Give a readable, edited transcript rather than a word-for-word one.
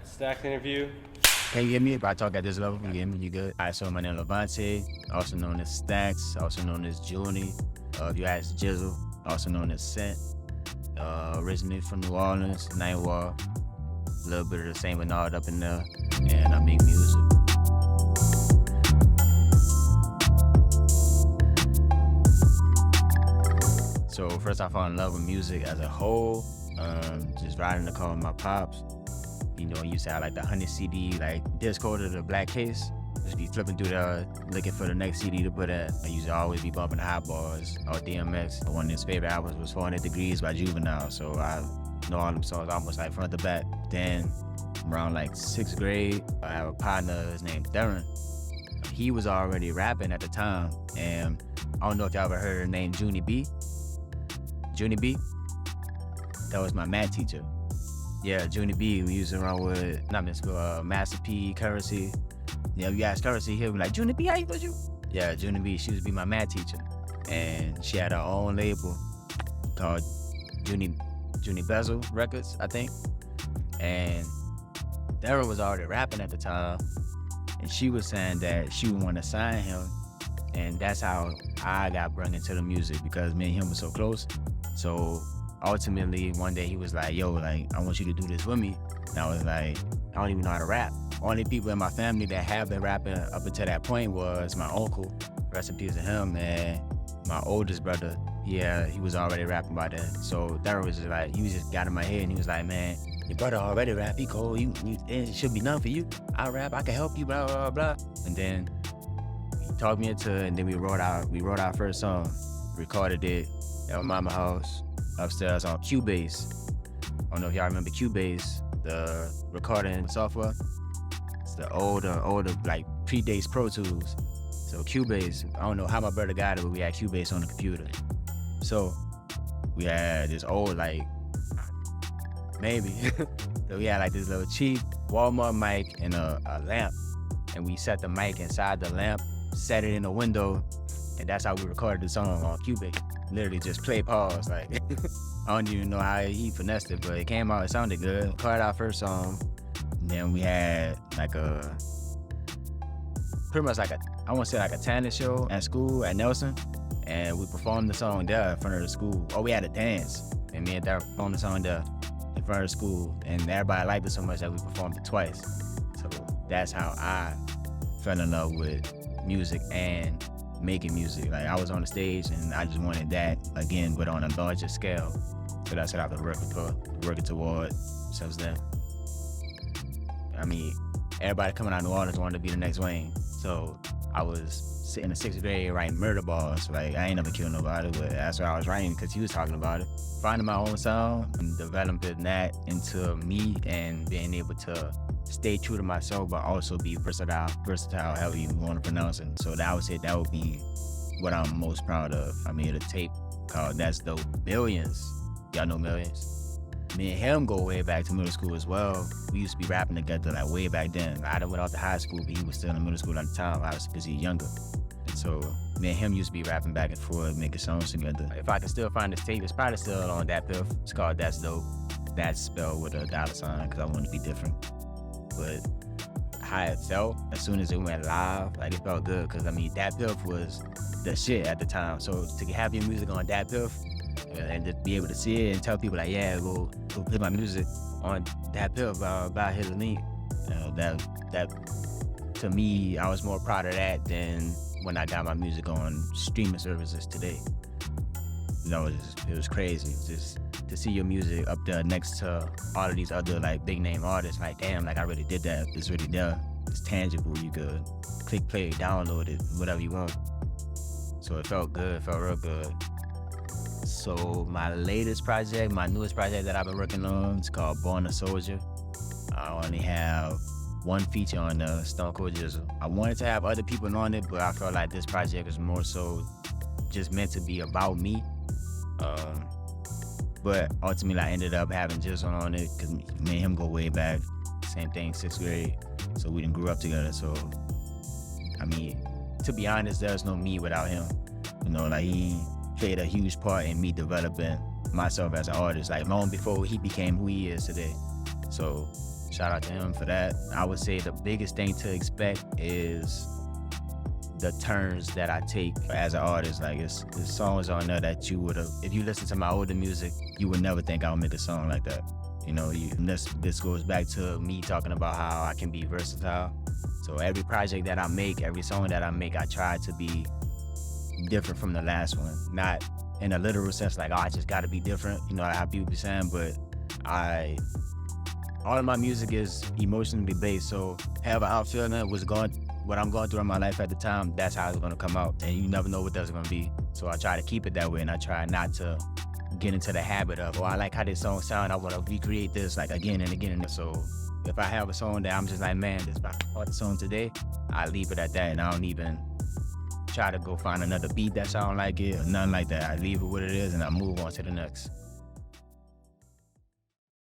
Stack interview. Can you hear me? If I talk at this level, you hear me? You good? All right, so my name is Levante, also known as Stacks, also known as Junie. If you ask Jizzle, also known as Scent. Originally from New Orleans, Ninth Ward. A little bit of the St. Bernard up in there, and I make music. So first I fell in love with music as a whole, just riding the car with my pops. You know, I used to have like the 100 CD, like Discord of the black case. Just be flipping through there, looking for the next CD to put in. I used to always be bumping Hot Bars or DMX. One of his favorite albums was 400 Degrees by Juvenile. So I know all them songs almost like front to back. Then around like 6th grade, I have a partner, his name's Darren. He was already rapping at the time. And I don't know if y'all ever heard her name, Junie B. Junie B? That was my math teacher. Yeah, Junie B, we used to run with, Master P, Currency. Yeah, if you ask Currency, he'll be like, Junie B, how you doing? Yeah, Junie B, she used to be my math teacher. And she had her own label called Junie Bezel Records, I think. And Darren was already rapping at the time. And she was saying that she would want to sign him. And that's how I got brought into the music, because me and him were so close. So ultimately, one day he was like, yo, like, I want you to do this with me. And I was like, I don't even know how to rap. Only people in my family that have been rapping up until that point was my uncle, rest in peace to him, and my oldest brother. Yeah, he was already rapping by then. So that was just like, he just got in my head and he was like, man, your brother already rap, he cool, it should be nothing for you. I rap, I can help you, blah, blah, blah. And then he talked me into it, and then we wrote our first song, recorded it at my mama's house upstairs on Cubase. I don't know if y'all remember Cubase, the recording software. It's the older, like predates Pro Tools. So Cubase, I don't know how my brother got it, but we had Cubase on the computer. So we had this old, like, maybe. So we had like this little cheap Walmart mic and a lamp. And we set the mic inside the lamp, set it in the window, and that's how we recorded the song on Cubase. Literally just play, pause, like, I don't even know how he finessed it, but it came out, it sounded good. Recorded our first song, and then we had like pretty much like I want to say like a talent show at school at Nelson, and we performed the song there in front of the school. Oh, we had a dance, and me and Darren performed the song there in front of the school, and everybody liked it so much that we performed it twice. So that's how I fell in love with music and making music. Like, I was on the stage and I just wanted that again, but on a larger scale. So that's what I've been working toward since then. I mean, everybody coming out of New Orleans wanted to be the next Wayne. So I was sitting in the 6th grade writing murder bars. Like, I ain't never killed nobody, but that's what I was writing because he was talking about it. Finding my own sound and developing that into me and being able to stay true to myself, but also be versatile, however you want to pronounce it. So that would say that would be what I'm most proud of. I made a tape called That's Dope. Millions. Y'all know Millions? Me and him go way back to middle school as well. We used to be rapping together like way back then. I done went off to high school, but he was still in middle school at the time, obviously because he's younger. And so me and him used to be rapping back and forth, making songs together. If I can still find this tape, it's probably still on that piff. It's called That's Dope. That's spelled with a $, because I want to be different. But how it felt as soon as it went live, like, it felt good, because I mean, that piff was the shit at the time. So to have your music on that piff and to be able to see it and tell people like, yeah, go play my music on that piff by his link, that to me, I was more proud of that than when I got my music on streaming services today. You know, it was crazy. Just to see your music up there next to all of these other like big name artists, like, damn, like, I really did that. It's really there. It's tangible. You could click play, download it, whatever you want. So it felt good. It felt real good. So my newest project that I've been working on, it's called Born A Soulja. I only have one feature on the Stone Cold Jizzle. I wanted to have other people on it, but I felt like this project is more so just meant to be about me. But ultimately, I ended up having Jizzle on it because me and him go way back. Same thing, 6th grade. So we didn't grew up together. So, I mean, to be honest, there's no me without him. You know, like, he played a huge part in me developing myself as an artist, like long before he became who he is today. So Shout out to him for that. I would say the biggest thing to expect is the turns that I take as an artist. Like it's songs on there that you would have, if you listen to my older music, you would never think I would make a song like that. You know, this goes back to me talking about how I can be versatile. So every project that I make, every song that I make, I try to be different from the last one. Not in a literal sense, like, oh, I just gotta be different, you know, how people be saying, but all of my music is emotionally based. So however I'm feeling, what I'm going through in my life at the time, that's how it's gonna come out. And you never know what that's gonna be. So I try to keep it that way, and I try not to get into the habit of, oh, I like how this song sound, I wanna recreate this like again and again. And so if I have a song that I'm just like, man, this is my favorite song today, I leave it at that, and I don't even try to go find another beat that sound like it or nothing like that. I leave it what it is and I move on to the next.